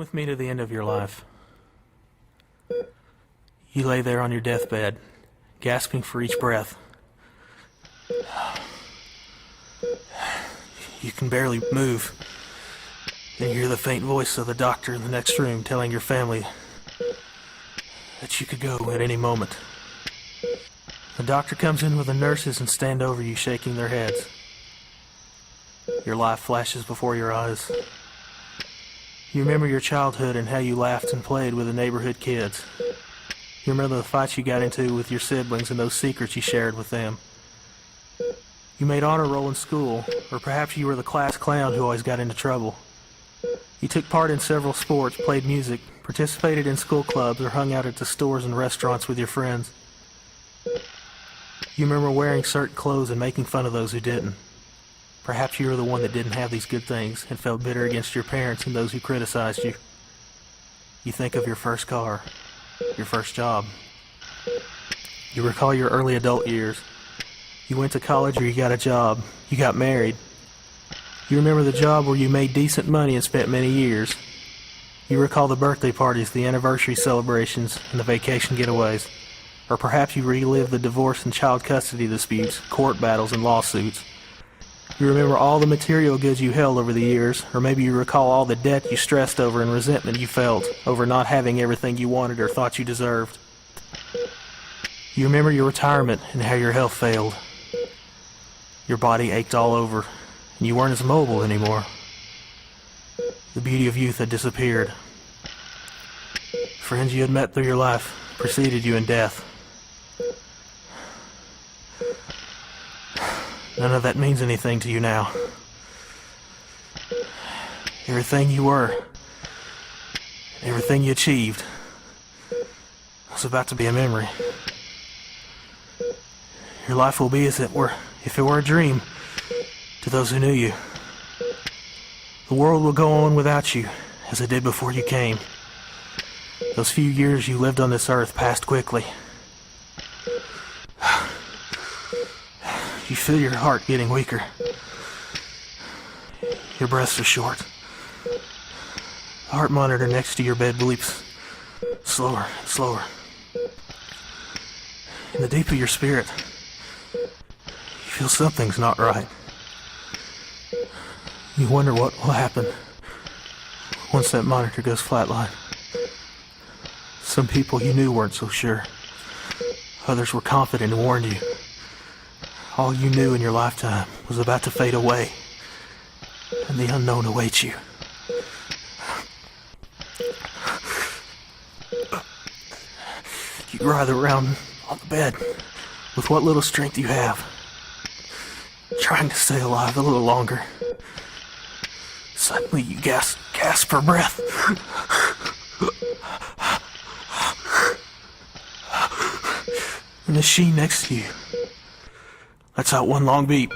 with me to the end of your life. You lay there on your deathbed, gasping for each breath. You can barely move. And you hear the faint voice of the doctor in the next room telling your family that you could go at any moment. The doctor comes in with the nurses and stand over you, shaking their heads. Your life flashes before your eyes. You remember your childhood and how you laughed and played with the neighborhood kids. You remember the fights you got into with your siblings and those secrets you shared with them. You made honor roll in school, or perhaps you were the class clown who always got into trouble. You took part in several sports, played music, participated in school clubs, or hung out at the stores and restaurants with your friends. You remember wearing certain clothes and making fun of those who didn't. Perhaps you were the one that didn't have these good things and felt bitter against your parents and those who criticized you. You think of your first car, your first job. You recall your early adult years. You went to college or you got a job. You got married. You remember the job where you made decent money and spent many years. You recall the birthday parties, the anniversary celebrations, and the vacation getaways. Or perhaps you relive the divorce and child custody disputes, court battles, and lawsuits. You remember all the material goods you held over the years, or maybe you recall all the debt you stressed over and resentment you felt over not having everything you wanted or thought you deserved. You remember your retirement and how your health failed. Your body ached all over, and you weren't as mobile anymore. The beauty of youth had disappeared. Friends you had met through your life preceded you in death. None of that means anything to you now. Everything you were, everything you achieved, was about to be a memory. Your life will be as if it were a dream to those who knew you. The world will go on without you, as it did before you came. Those few years you lived on this earth passed quickly. You feel your heart getting weaker. Your breaths are short. The heart monitor next to your bed bleeps slower and slower. In the deep of your spirit, you feel something's not right. You wonder what will happen once that monitor goes flatline. Some people you knew weren't so sure. Others were confident and warned you. All you knew in your lifetime was about to fade away, and the unknown awaits you. You writhe around on the bed with what little strength you have, trying to stay alive a little longer. Suddenly you gasp for breath. The machine next to you lets out one long beep.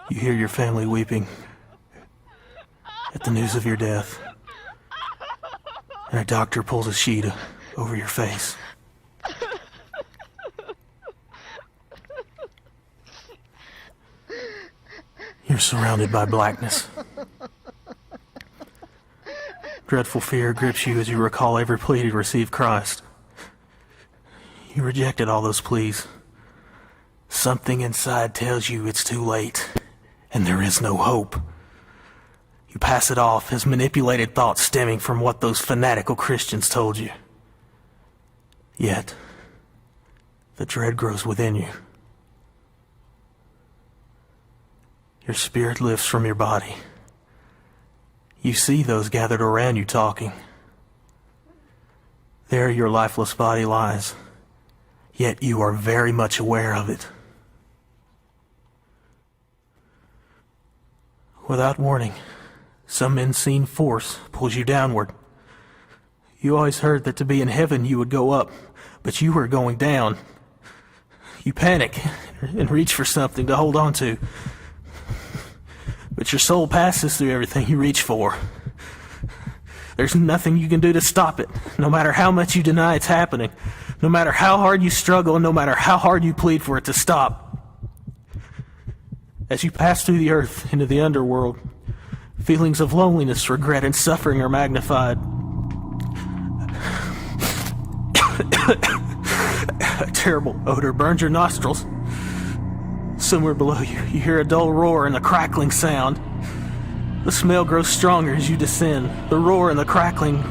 You hear your family weeping at the news of your death, and a doctor pulls a sheet over your face. You're surrounded by blackness. Dreadful fear grips you as you recall every plea to receive Christ. You rejected all those pleas. Something inside tells you it's too late, and there is no hope. You pass it off as manipulated thoughts stemming from what those fanatical Christians told you. Yet, the dread grows within you. Your spirit lifts from your body. You see those gathered around you talking. There your lifeless body lies, yet you are very much aware of it. Without warning, some unseen force pulls you downward. You always heard that to be in heaven you would go up, but you were going down. You panic and reach for something to hold on to. But your soul passes through everything you reach for. There's nothing you can do to stop it, no matter how much you deny it's happening. No matter how hard you struggle and no matter how hard you plead for it to stop, as you pass through the earth into the underworld, feelings of loneliness, regret, and suffering are magnified. A terrible odor burns your nostrils. Somewhere below you, you hear a dull roar and a crackling sound. The smell grows stronger as you descend. The roar and the crackling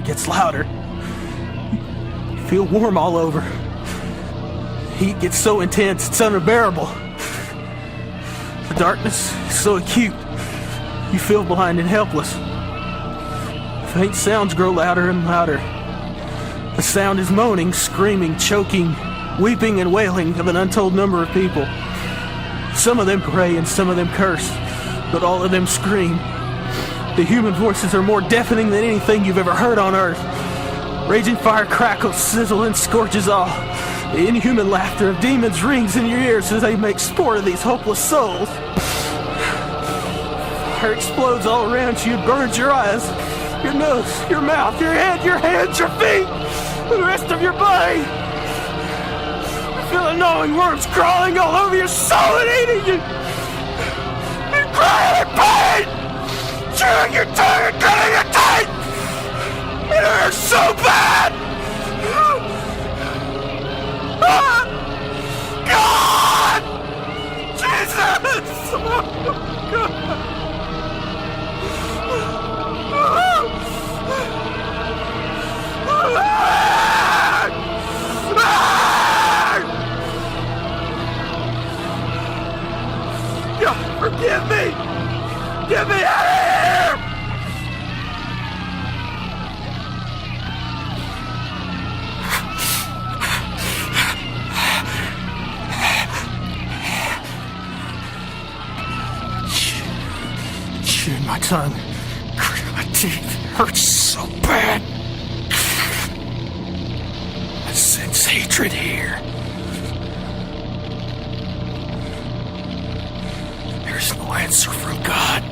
gets louder. You feel warm all over. Heat gets so intense, it's unbearable. The darkness is so acute, you feel blind and helpless. Faint sounds grow louder and louder. The sound is moaning, screaming, choking, weeping and wailing of an untold number of people. Some of them pray and some of them curse, but all of them scream. The human voices are more deafening than anything you've ever heard on earth. Raging fire crackles, sizzles, and scorches all. The inhuman laughter of demons rings in your ears as they make sport of these hopeless souls. Fire explodes all around you and burns your eyes, your nose, your mouth, your head, your hands, your feet, and the rest of your body. You feel the gnawing worms crawling all over your soul and eating you. You cry in pain, chewing your tongue and gritting your teeth. It hurts so bad. Ah! God! Jesus! Oh, God! God, forgive me! Get me out of here! Chewing my tongue, gritting my teeth, hurts so bad. I sense hatred here. There's no answer from God.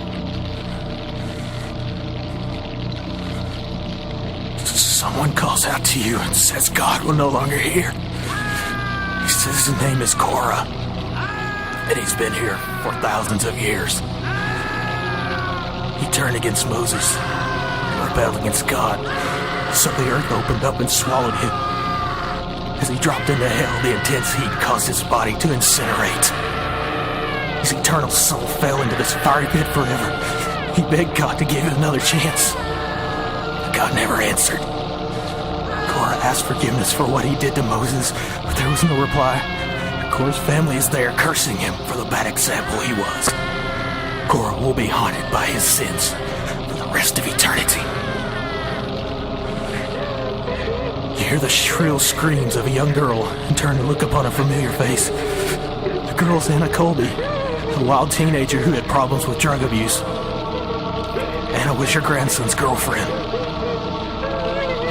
Someone calls out to you and says God will no longer hear. He says his name is Korah, and he's been here for thousands of years. He turned against Moses and rebelled against God, so the earth opened up and swallowed him. As he dropped into hell, the intense heat caused his body to incinerate. His eternal soul fell into this fiery pit forever. He begged God to give him another chance. God never answered. Korah asked forgiveness for what he did to Moses, but there was no reply. Korah's family is there cursing him for the bad example he was. Korah will be haunted by his sins for the rest of eternity. You hear the shrill screams of a young girl and turn to look upon a familiar face. The girl's Anna Colby, a wild teenager who had problems with drug abuse. Anna was your grandson's girlfriend.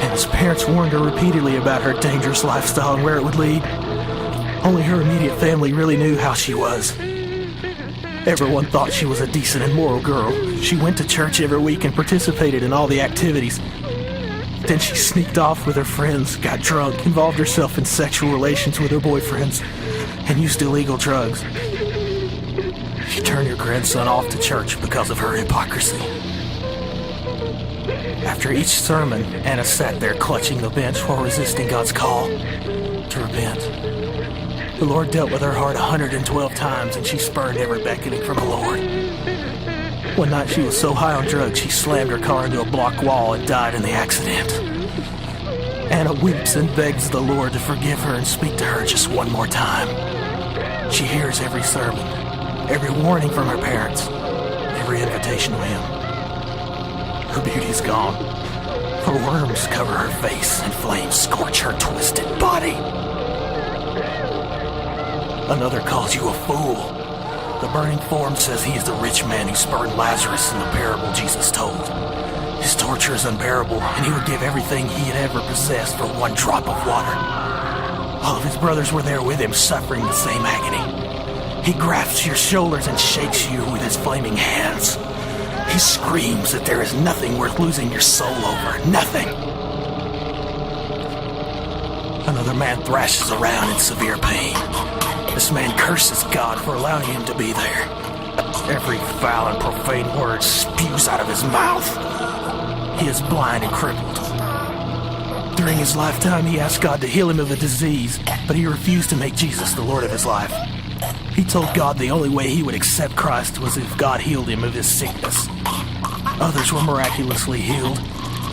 Anna's parents warned her repeatedly about her dangerous lifestyle and where it would lead. Only her immediate family really knew how she was. Everyone thought she was a decent and moral girl. She went to church every week and participated in all the activities. Then she sneaked off with her friends, got drunk, involved herself in sexual relations with her boyfriends, and used illegal drugs. She turned your grandson off to church because of her hypocrisy. After each sermon, Anna sat there clutching the bench while resisting God's call to repent. The Lord dealt with her heart 112 times, and she spurned every beckoning from the Lord. One night she was so high on drugs, she slammed her car into a block wall and died in the accident. Anna weeps and begs the Lord to forgive her and speak to her just one more time. She hears every sermon, every warning from her parents, every invitation to Him. Her beauty's gone. Her worms cover her face and flames scorch her twisted body. Another calls you a fool. The burning form says he is the rich man who spurned Lazarus in the parable Jesus told. His torture is unbearable, and he would give everything he had ever possessed for one drop of water. All of his brothers were there with him, suffering the same agony. He grasps your shoulders and shakes you with his flaming hands. He screams that there is nothing worth losing your soul over. Nothing. Another man thrashes around in severe pain. This man curses God for allowing him to be there. Every foul and profane word spews out of his mouth. He is blind and crippled. During his lifetime, he asked God to heal him of a disease, but he refused to make Jesus the Lord of his life. He told God the only way he would accept Christ was if God healed him of his sickness. Others were miraculously healed,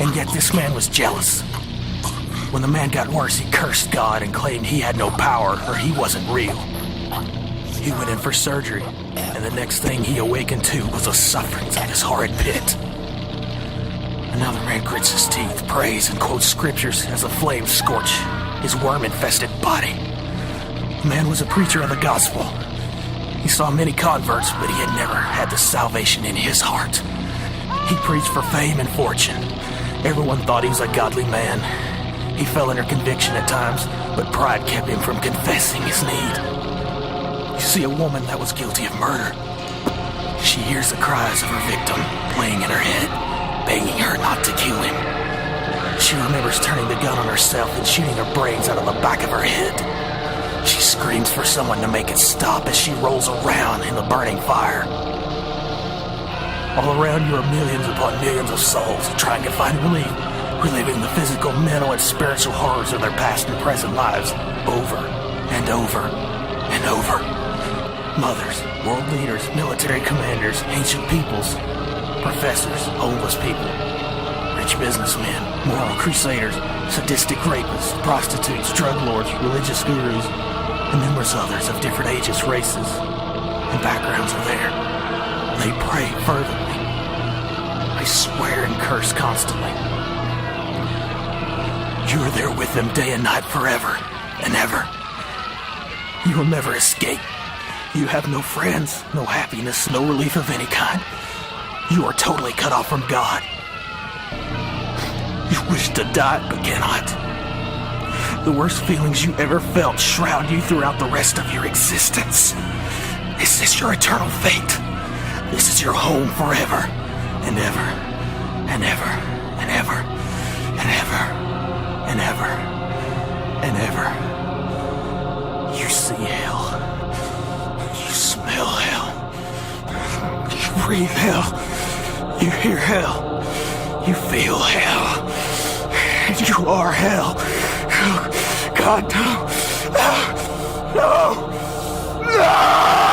and yet this man was jealous. When the man got worse, he cursed God and claimed he had no power or he wasn't real. He went in for surgery, and the next thing he awakened to was the sufferings of this horrid pit. Another man grits his teeth, prays, and quotes scriptures as the flames scorch his worm-infested body. The man was a preacher of the gospel. He saw many converts, but he had never had the salvation in his heart. He preached for fame and fortune. Everyone thought he was a godly man. He fell under conviction at times, but pride kept him from confessing his need. You see a woman that was guilty of murder. She hears the cries of her victim playing in her head, begging her not to kill him. She remembers turning the gun on herself and shooting her brains out of the back of her head. She screams for someone to make it stop as she rolls around in the burning fire. All around you are millions upon millions of souls trying to find relief, reliving the physical, mental, and spiritual horrors of their past and present lives over and over and over. Mothers, world leaders, military commanders, ancient peoples, professors, homeless people, rich businessmen, moral crusaders, sadistic rapists, prostitutes, drug lords, religious gurus, and numerous others of different ages, races, and backgrounds are there. They pray fervently. They swear and curse constantly. You are there with them day and night forever and ever. You will never escape. You have no friends, no happiness, no relief of any kind. You are totally cut off from God. You wish to die, but cannot. The worst feelings you ever felt shroud you throughout the rest of your existence. This is your eternal fate. This is your home forever and ever and ever and ever and ever and ever and ever. You see hell. You smell hell. You breathe hell. You hear hell. You feel hell. You are hell. God, no. No. No.